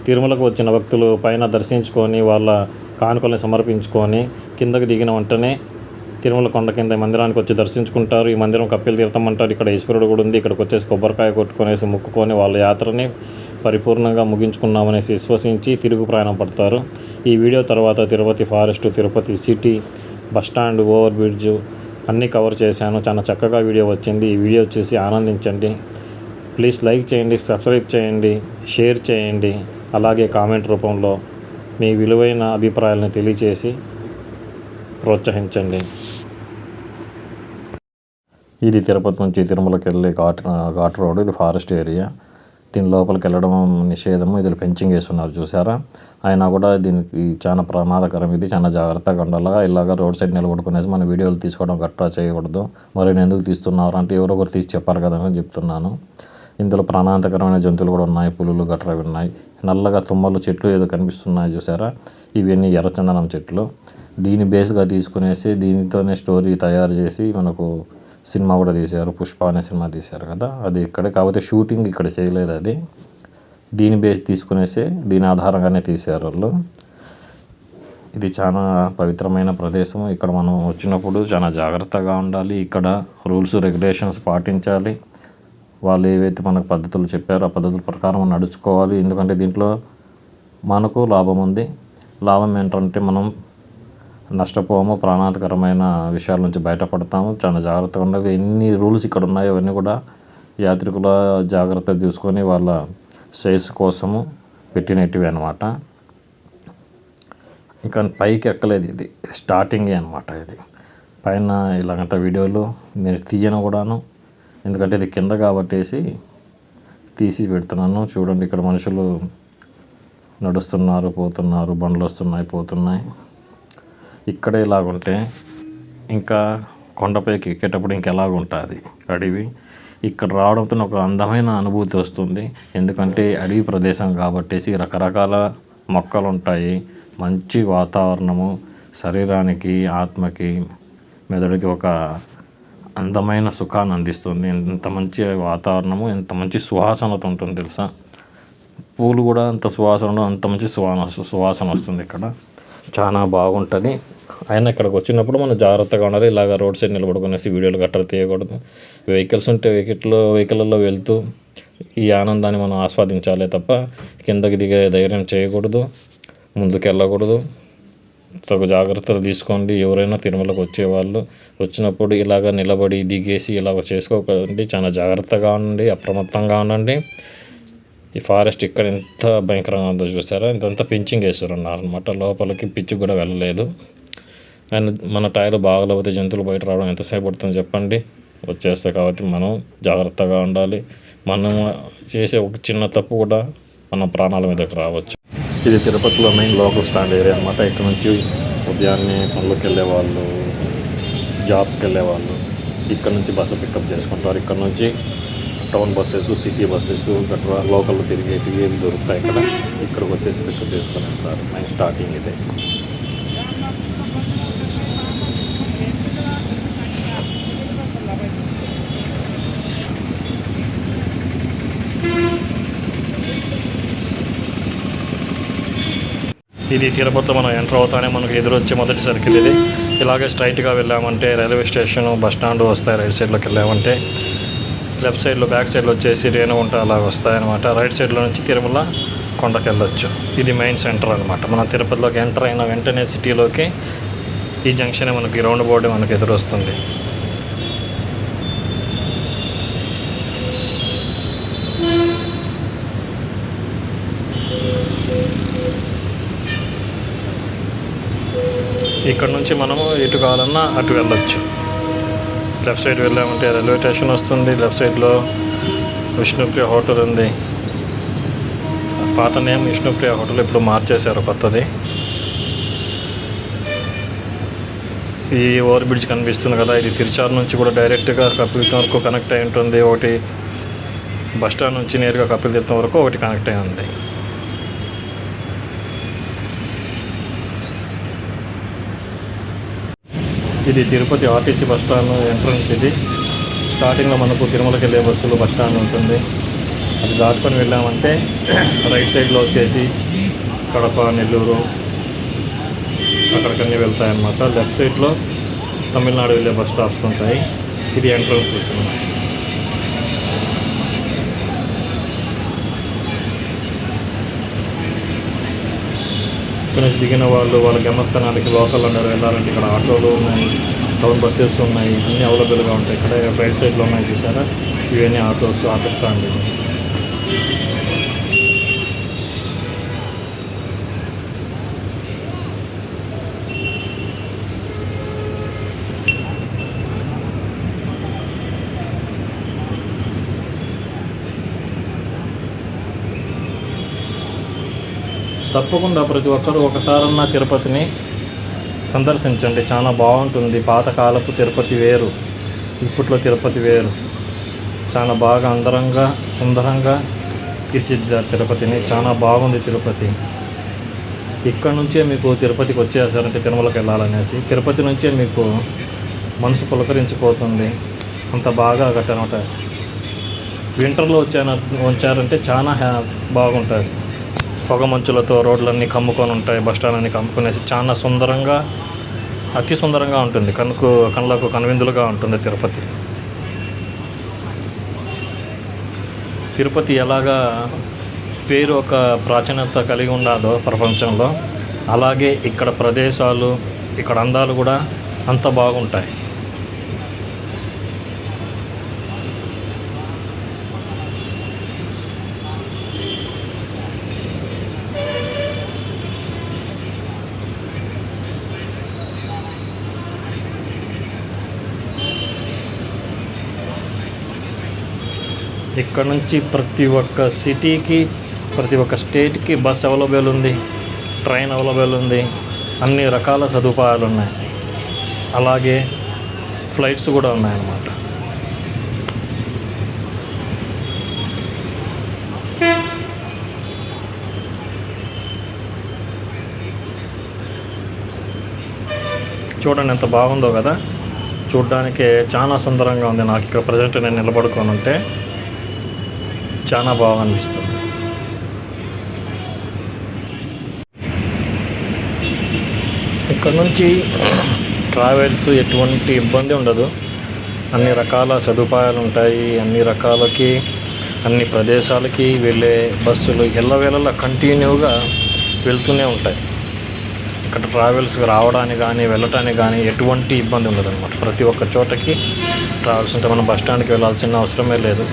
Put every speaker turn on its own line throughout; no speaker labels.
తిరుమలకు వచ్చిన భక్తులు పైన దర్శించుకొని వాళ్ళ కానుకల్ని సమర్పించుకొని కిందకి దిగిన వెంటనే తిరుమల కొండ కింద మందిరానికి వచ్చి దర్శించుకుంటారు. ఈ మందిరం కపిల తీర్థం అంటారు. ఇక్కడ ఈశ్వరుడు కూడా ఉంది. ఇక్కడికి వచ్చేసి కొబ్బరికాయ కొట్టుకొనేసి మొక్కుకొని వాళ్ళ యాత్రని పరిపూర్ణంగా ముగించుకున్నామనేసి విశ్వసించి తిరుగు ప్రయాణం పడతారు. ఈ వీడియో తర్వాత Tirupati forest, Tirupati city, bus stand, over bridge అన్నీ కవర్ చేశాను. చాలా చక్కగా వీడియో వచ్చింది. ఈ వీడియో చూసి ఆనందించండి. ప్లీజ్ లైక్ చేయండి, సబ్స్క్రైబ్ చేయండి, షేర్ చేయండి. అలాగే కామెంట్ రూపంలో మీ విలువైన అభిప్రాయాలను తెలియచేసి ప్రోత్సహించండి. ఇది తిరుపతి నుంచి తిరుమలకి వెళ్ళే ఘాట్ రోడ్. ఇది ఫారెస్ట్ ఏరియా. దీని లోపలికి వెళ్ళడం నిషేధము. ఇది ఫెన్సింగ్ వేస్తున్నారు చూసారా. అయినా కూడా దీనికి చాలా ప్రమాదకరం. ఇది చాలా జాగ్రత్తగా ఉండాలి. ఇలాగ రోడ్ సైడ్ నిలబడుకునేసి మన వీడియోలు తీసుకోవడం గట్రా చేయకూడదు. మరి నేను ఎందుకు తీస్తున్నారు అంటే ఎవరో ఒకరు తీసి చెప్పారు కదా అని చెప్తున్నాను. ఇందులో ప్రాణాంతకరమైన జంతువులు కూడా ఉన్నాయి. పులులు గట్రా ఉన్నాయి. నల్లగా తుమ్మలు చెట్లు ఏదో కనిపిస్తున్నాయి చూసారా. ఇవన్నీ ఎర్రచందనం చెట్లు. దీన్ని బేస్గా తీసుకునేసి దీనితోనే స్టోరీ తయారు చేసి మనకు సినిమా కూడా తీశారు. పుష్ప అనే సినిమా తీశారు కదా, అది ఇక్కడే. కాకపోతే షూటింగ్ ఇక్కడ చేయలేదు. అది దీని బేస్ తీసుకునేసి దీని ఆధారంగానే తీశారు వాళ్ళు. ఇది చాలా పవిత్రమైన ప్రదేశం. ఇక్కడ మనం వచ్చినప్పుడు చాలా జాగ్రత్తగా ఉండాలి. ఇక్కడ రూల్స్ రెగ్యులేషన్స్ పాటించాలి. వాళ్ళు ఏవైతే మనకు పద్ధతులు చెప్పారో ఆ పద్ధతుల ప్రకారం నడుచుకోవాలి. ఎందుకంటే దీంట్లో మనకు లాభం ఉంది. లాభం ఏంటంటే మనం నష్టపోము, ప్రాణాంతకరమైన విషయాల నుంచి బయటపడతాము. చాలా జాగ్రత్తగా ఉండాలి. ఎన్ని రూల్స్ ఇక్కడ ఉన్నాయో అవన్నీ కూడా యాత్రికుల జాగ్రత్త తీసుకొని వాళ్ళ శ్రేయస్సు కోసము పెట్టినట్టువి అనమాట. ఇంకా పైకి ఎక్కలేదు. ఇది స్టార్టింగే అనమాట. ఇది పైన ఇలాగంట వీడియోలు నేను తీయను కూడాను, ఎందుకంటే ఇది కింద కాబట్టేసి తీసి పెడుతున్నాను. చూడండి, ఇక్కడ మనుషులు నడుస్తున్నారు, పోతున్నారు, బండ్లు వస్తున్నాయి, పోతున్నాయి. ఇక్కడే ఇలాగుంటే ఇంకా కొండపైకి ఎక్కేటప్పుడు ఇంకెలాగుంటుంది అడవి. ఇక్కడ రావడంతో ఒక అందమైన అనుభూతి వస్తుంది. ఎందుకంటే అడవి ప్రదేశం కాబట్టేసి రకరకాల మొక్కలు ఉంటాయి. మంచి వాతావరణము శరీరానికి, ఆత్మకి, మెదడుకి ఒక అందమైన సుఖాన్ని అందిస్తుంది. ఎంత మంచి వాతావరణము, ఎంత మంచి సువాసనతో ఉంటుంది తెలుసా. పూలు కూడా అంత సువాసన, అంత మంచి సువాసన వస్తుంది. ఇక్కడ చాలా బాగుంటుంది. అయినా ఇక్కడికి వచ్చినప్పుడు మనం జాగ్రత్తగా ఉండాలి. ఇలాగ రోడ్ సైడ్ నిలబడుకునేసి వీడియోలు గట్రా తీయకూడదు. వెహికల్స్ ఉంటే వెహికల్లో వెళ్తూ ఈ ఆనందాన్ని మనం ఆస్వాదించాలి తప్ప కిందకి దిగే ధైర్యం చేయకూడదు, ముందుకు వెళ్ళకూడదు. తగు జాగ్రత్తలు తీసుకోండి. ఎవరైనా తిరుమలకు వచ్చేవాళ్ళు వచ్చినప్పుడు ఇలాగ నిలబడి దిగేసి ఇలాగ చేసుకోకండి. చాలా జాగ్రత్తగా ఉండండి, అప్రమత్తంగా ఉండండి. ఈ ఫారెస్ట్ ఇక్కడ ఎంత భయంకరంగా ఉందో చూసారా. ఇంతంతా పెంచింగ్ వేస్తున్నారు అనమాట. లోపలికి పిచ్చి కూడా వెళ్ళలేదు. అండ్ మన టైర్లు బాగలేకపోతే జంతువులు బయట రావడం ఎంతసేపు పడుతుందో చెప్పండి. వచ్చేస్తాయి కాబట్టి మనం జాగ్రత్తగా ఉండాలి. మనం చేసే ఒక చిన్న తప్పు కూడా మన ప్రాణాల మీదకి రావచ్చు. ఇది తిరుపతిలో మెయిన్ లోకల్ స్టాండ్ ఏరియా అనమాట. ఇక్కడ నుంచి ఉదయాన్నే పనులకు వెళ్ళేవాళ్ళు, జాబ్స్కి వెళ్ళేవాళ్ళు ఇక్కడ నుంచి బస్సు పికప్ చేసుకుంటారు. ఇక్కడ నుంచి టౌన్ బస్సెస్, సిటీ బస్సెస్ గట్రా లోకల్లో తిరిగేవి ఏవి దొరుకుతాయి. ఇక్కడికి వచ్చేసి పికప్ చేసుకొని వెళ్తారు. మెయిన్ స్టార్టింగ్ ఇదే. ఇది తిరుపతిలో మనం ఎంటర్ అవుతానే మనకు ఎదురొచ్చే మొదటి సర్కిల్ ఇది. ఇలాగే స్ట్రైట్గా వెళ్ళామంటే రైల్వే స్టేషన్, బస్టాండ్ వస్తాయి. రైట్ సైడ్లోకి వెళ్ళామంటే లెఫ్ట్ సైడ్లో బ్యాక్ సైడ్లో వచ్చేసి రేణుగుంట అలాగ వస్తాయన్నమాట. రైట్ సైడ్లో నుంచి తిరుమల కొండకి వెళ్ళొచ్చు. ఇది మెయిన్ సెంటర్ అనమాట. మనం తిరుపతిలోకి ఎంటర్ అయిన వెంటనే సిటీలోకి ఈ జంక్షన్ మనకి రౌండ్ బోర్డు మనకు ఎదురొస్తుంది. ఇక్కడ నుంచి మనము ఎటు కావాలన్నా అటు వెళ్ళొచ్చు. లెఫ్ట్ సైడ్ వెళ్ళామంటే రైల్వే స్టేషన్ వస్తుంది. లెఫ్ట్ సైడ్లో విష్ణుప్రియ హోటల్ ఉంది. పాత నేమ్ విష్ణుప్రియ హోటల్, ఇప్పుడు మార్చేశారు కొత్తది. ఈ ఓవర్ బ్రిడ్జ్ కనిపిస్తుంది కదా, ఇది తిరుచారు నుంచి కూడా డైరెక్ట్గా కపిల తీర్థం వరకు కనెక్ట్ అయి ఉంటుంది. ఒకటి బస్టాండ్ నుంచి నేరుగా కపిల తీర్థం వరకు ఒకటి కనెక్ట్ అయి ఉంది. ఇది తిరుపతి ఆర్టీసీ బస్టాండ్ ఎంట్రన్స్. ఇది స్టార్టింగ్లో మనకు తిరుమలకి వెళ్ళే బస్సులు బస్టాండ్ ఉంటుంది. అది దాటుకొని వెళ్ళామంటే రైట్ సైడ్లో వచ్చేసి కడప, నెల్లూరు అక్కడికన్నీ వెళ్తాయన్నమాట. లెఫ్ట్ సైడ్లో తమిళనాడు వెళ్ళే బస్ స్టాప్స్ ఉంటాయి. ఇది ఎంట్రన్స్. ఇక్కడ నుంచి దిగిన వాళ్ళు వాళ్ళ గమ్యస్థానానికి లోకల్లో వెళ్ళాలంటే ఇక్కడ ఆటోలు ఉన్నాయి, టౌన్ బస్సెస్ ఉన్నాయి, అన్నీ అవైలబుల్గా ఉంటాయి. ఇక్కడ రైట్ సైడ్లో ఉన్నాయి చూసారా, ఇవన్నీ ఆటో స్టాండ్. తప్పకుండా ప్రతి ఒక్కరూ ఒకసారన్నా తిరుపతిని సందర్శించండి. చాలా బాగుంటుంది. పాతకాలపు తిరుపతి వేరు, ఇప్పట్లో తిరుపతి వేరు. చాలా బాగా అందరంగా సుందరంగా తీర్చిదిద్దారు తిరుపతిని. చాలా బాగుంది తిరుపతి. ఇక్కడ నుంచే మీకు తిరుపతికి వచ్చేసారంటే తిరుమలకి వెళ్ళాలనేసి తిరుపతి నుంచే మీకు మనసు పులకరించిపోతుంది. అంత బాగా కట్టారన్నమాట. వింటర్లో వచ్చారంటే చాలా బాగుంటుంది. పొగ మంచులతో రోడ్లన్నీ కమ్ముకొని ఉంటాయి, బస్టాండ్లన్నీ కమ్ముకునేసి చాలా సుందరంగా, అతి సుందరంగా ఉంటుంది. కళ్ళకు కనువిందులుగా ఉంటుంది తిరుపతి. తిరుపతి ఎలాగా పేరు ఒక ప్రాచీనత కలిగి ఉన్నదో ప్రపంచంలో, అలాగే ఇక్కడ ప్రదేశాలు, ఇక్కడ అందాలు కూడా అంత బాగుంటాయి. ఇక్కడ నుంచి ప్రతి ఒక్క సిటీకి, ప్రతి ఒక్క స్టేట్కి బస్ అవైలబుల్ ఉంది, ట్రైన్ అవైలబుల్ ఉంది, అన్ని రకాల సదుపాయాలు ఉన్నాయి. అలాగే ఫ్లైట్స్ కూడా ఉన్నాయన్నమాట. చూడండి ఎంత బాగుందో కదా, చూడ్డానికి చాలా సుందరంగా ఉంది. నాకు ఇక్కడ ప్రజెంట్ నేను నిలబడుకొని ఉంటే చాలా బాగా అనిపిస్తుంది. ఇక్కడ నుంచి ట్రావెల్స్ ఎటువంటి ఇబ్బంది ఉండదు. అన్ని రకాల సదుపాయాలు ఉంటాయి. అన్ని రకాలకి, అన్ని ప్రదేశాలకి వెళ్ళే బస్సులు ఎల్లవేళలా కంటిన్యూగా వెళ్తూనే ఉంటాయి. ఇక్కడ ట్రావెల్స్కి రావడానికి కానీ వెళ్ళటానికి కానీ ఎటువంటి ఇబ్బంది ఉండదు అనమాట. ప్రతి ఒక్క చోటకి ట్రావెల్స్ ఉంటే మనం బస్ స్టాండ్కి వెళ్ళాల్సిన అవసరమే లేదు.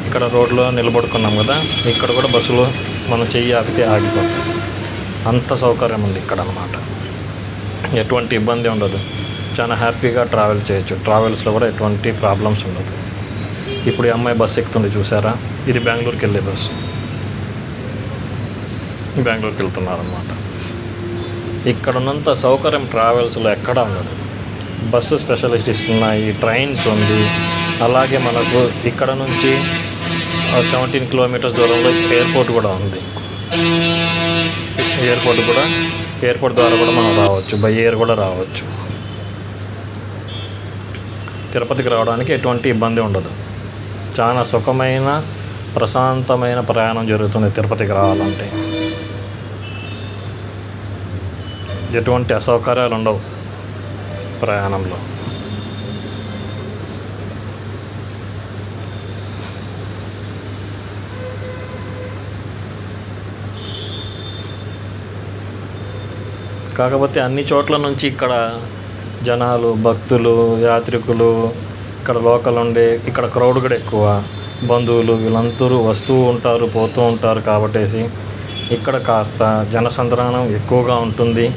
ఇక్కడ రోడ్లో నిలబడుకున్నాం కదా, ఇక్కడ కూడా బస్సులు మనం చెయ్యి ఆపితే ఆగిపోతాయి. అంత సౌకర్యం ఉంది ఇక్కడ అన్నమాట. ఎటువంటి ఇబ్బంది ఉండదు. చాలా హ్యాపీగా ట్రావెల్ చేయొచ్చు. ట్రావెల్స్లో కూడా ఎటువంటి ప్రాబ్లమ్స్ ఉండదు. ఇప్పుడు ఈ అమ్మాయి బస్సు ఎక్కుతుంది చూసారా, ఇది బెంగళూరుకి వెళ్ళే బస్సు. బెంగళూరుకి వెళ్తున్నారన్నమాట. ఇక్కడ ఉన్నంత సౌకర్యం ట్రావెల్స్లో ఎక్కడా ఉండదు. బస్సు స్పెషలిటీస్ ఉన్నాయి, ట్రైన్స్ ఉంది. అలాగే మనకు ఇక్కడ నుంచి 17 కిలోమీటర్స్ దూరంలో ఎయిర్పోర్ట్ కూడా ఉంది. ఎయిర్పోర్ట్ ద్వారా కూడా మనం రావచ్చు, బై ఎయిర్ కూడా రావచ్చు. తిరుపతికి రావడానికి ఎటువంటి ఇబ్బంది ఉండదు. చాలా సుఖమైన, ప్రశాంతమైన ప్రయాణం జరుగుతుంది తిరుపతికి రావాలంటే. ఎటువంటి అసౌకర్యాలు ఉండవు ప్రయాణంలో. కాకపోతే అన్ని చోట్ల నుంచి ఇక్కడ జనాలు, భక్తులు, యాత్రికులు, ఇక్కడ లోకల్ ఉండే, ఇక్కడ క్రౌడ్ కూడా ఎక్కువ, బంధువులు వీళ్ళందరూ వస్తూ ఉంటారు, పోతూ ఉంటారు. కాబట్టి ఇక్కడ కాస్త జనసంద్రానం ఎక్కువగా ఉంటుంది.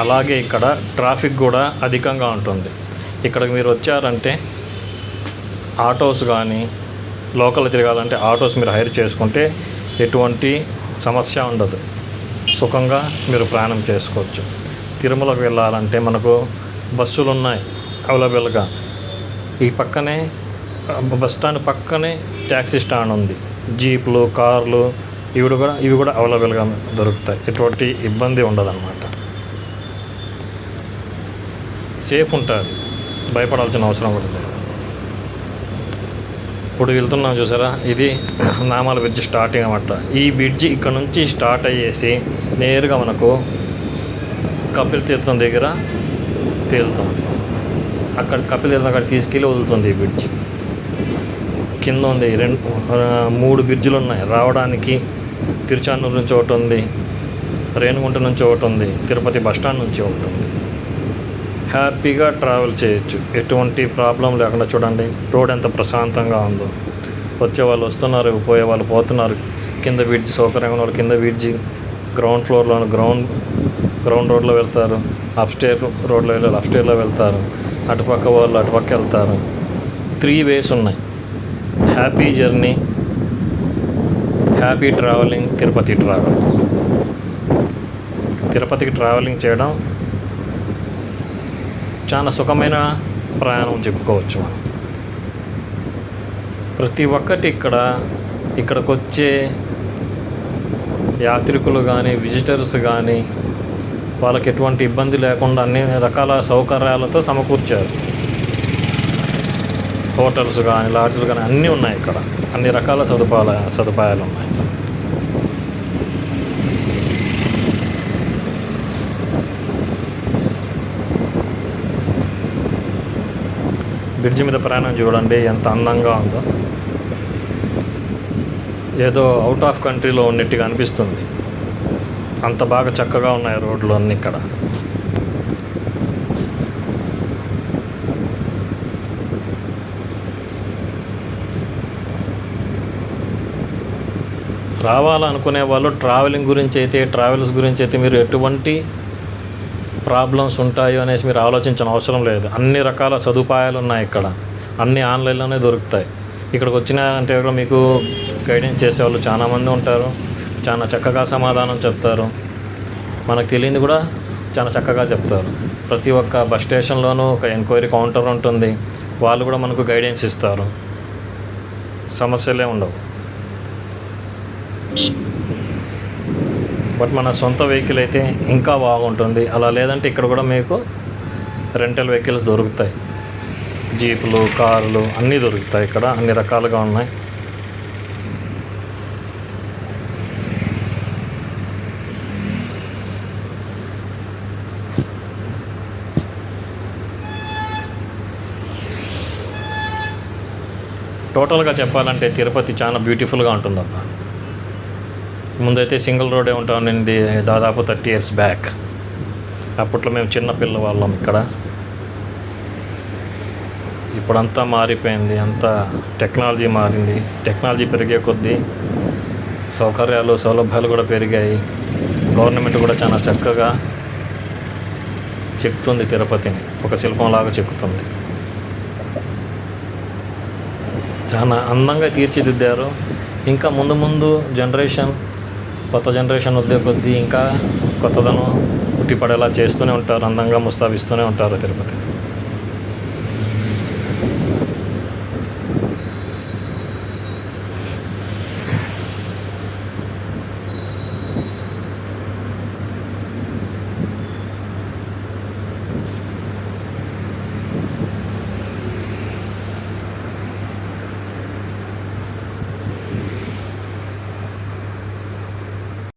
అలాగే ఇక్కడ ట్రాఫిక్ కూడా అధికంగా ఉంటుంది. ఇక్కడికి మీరు వచ్చారంటే ఆటోస్ కానీ, లోకల్ తిరగాలంటే ఆటోస్ మీరు హైర్ చేసుకుంటే ఎటువంటి సమస్య ఉండదు. సుఖంగా మీరు ప్రయాణం చేసుకోవచ్చు. తిరుమలకు వెళ్ళాలంటే మనకు బస్సులు ఉన్నాయి అవైలబుల్గా. ఈ పక్కనే బస్ స్టాండ్ పక్కనే ట్యాక్సీ స్టాండ్ ఉంది. జీపులు, కార్లు ఇవి కూడా అవైలబుల్గా దొరుకుతాయి. ఎటువంటి ఇబ్బంది ఉండదన్నమాట. సేఫ్ ఉంటుంది, భయపడాల్సిన అవసరం కూడా లేదు. ఇప్పుడు వెళ్తున్నాం చూసారా, ఇది నామాల బ్రిడ్జ్ స్టార్టింగ్ అన్నమాట. ఈ బ్రిడ్జ్ ఇక్కడ నుంచి స్టార్ట్ అయ్యేసి నేరుగా మనకు కపిల్ తీర్థం దగ్గర తేలుతుంది. అక్కడ కపిల్ తీర్థం అక్కడ తీసుకెళ్ళి వదులుతుంది ఈ బ్రిడ్జ్. కింద ఉంది 3 బ్రిడ్జ్లు ఉన్నాయి రావడానికి. తిరుచానూరు నుంచి ఒకటి ఉంది, రేణిగుంట నుంచి ఒకటి ఉంది, తిరుపతి బస్టాండ్ నుంచి ఒకటి ఉంది. హ్యాపీగా ట్రావెల్ చేయొచ్చు, ఎటువంటి ప్రాబ్లం లేకుండా. చూడండి రోడ్ ఎంత ప్రశాంతంగా ఉందో. వచ్చే వాళ్ళు వస్తున్నారు, పోయే వాళ్ళు పోతున్నారు. కింద బ్రిడ్జ్ సౌకర్యంగా ఉన్న వాళ్ళు కింద బ్రిడ్జి, గ్రౌండ్ ఫ్లోర్లో గ్రౌండ్ రోడ్లో వెళ్తారు, అప్స్టేర్ రోడ్లో వెళ్ళాలి, అప్స్టేర్లో వెళ్తారు. అటుపక్క వాళ్ళు అటుపక్క వెళ్తారు. 3 ways ఉన్నాయి. Happy journey, happy travelling, Tirupati travel. తిరుపతికి ట్రావెలింగ్ చేయడం చాలా సుఖమైన ప్రయాణం చెప్పుకోవచ్చు మనం. ప్రతి ఒక్కటి ఇక్కడికి వచ్చే యాత్రికులు కానీ, విజిటర్స్ కానీ వాళ్ళకి ఎటువంటి ఇబ్బంది లేకుండా అన్ని రకాల సౌకర్యాలతో సమకూర్చారు. హోటల్స్ కానీ, లాడ్జ్లు కానీ అన్నీ ఉన్నాయి ఇక్కడ. అన్ని రకాల సదుపాయాలు ఉన్నాయి. బ్రిడ్జి మీద ప్రయాణం చూడండి ఎంత అందంగా ఉందో. ఏదో అవుట్ ఆఫ్ కంట్రీలో ఉన్నట్టుగా అనిపిస్తుంది, అంత బాగా చక్కగా ఉన్నాయి రోడ్లు అన్నీ ఇక్కడ. రావాలనుకునే వాళ్ళు ట్రావెల్స్ గురించి అయితే మీరు ఎటువంటి ప్రాబ్లమ్స్ ఉంటాయో అనేసి మీరు ఆలోచించిన అవసరం లేదు. అన్ని రకాల సదుపాయాలు ఉన్నాయి ఇక్కడ. అన్నీ ఆన్లైన్లోనే దొరుకుతాయి. ఇక్కడికి వచ్చినారంటే కూడా మీకు గైడెన్స్ చేసేవాళ్ళు చాలామంది ఉంటారు. చాలా చక్కగా సమాధానం చెప్తారు. మనకు తెలియంది కూడా చాలా చక్కగా చెప్తారు. ప్రతి ఒక్క బస్ స్టేషన్లోనూ ఒక ఎంక్వైరీ కౌంటర్ ఉంటుంది. వాళ్ళు కూడా మనకు గైడెన్స్ ఇస్తారు. సమస్యలే ఉండవు. బట్ మన సొంత వెహికల్ అయితే ఇంకా బాగుంటుంది. అలా లేదంటే ఇక్కడ కూడా మీకు రెంటల్ వెహికల్స్ దొరుకుతాయి. జీపులు, కార్లు అన్నీ దొరుకుతాయి ఇక్కడ. అన్ని రకాలుగా ఉన్నాయి. టోటల్గా చెప్పాలంటే తిరుపతి చాలా బ్యూటిఫుల్గా ఉంటుందబ్బా. ముందైతే సింగిల్ రోడే ఉంటానండి దాదాపు 30 years బ్యాక్. అప్పట్లో మేము చిన్న పిల్లవాళ్ళం ఇక్కడ. ఇప్పుడంతా మారిపోయింది, అంతా టెక్నాలజీ మారింది. టెక్నాలజీ పెరిగే కొద్దీ సౌలభ్యాలు కూడా పెరిగాయి. గవర్నమెంట్ కూడా చాలా చక్కగా చెక్కుతుంది, తిరుపతిని ఒక శిల్పంలాగా చెక్కుతుంది. చాలా అందంగా తీర్చిదిద్దారు. ఇంకా ముందు కొత్త జనరేషన్ వద్దే కొద్దీ ఇంకా కొత్తదనం ఉట్టిపడేలా చేస్తూనే ఉంటారు. అందంగా ముస్తాబిస్తూనే ఉంటారు తిరుపతి.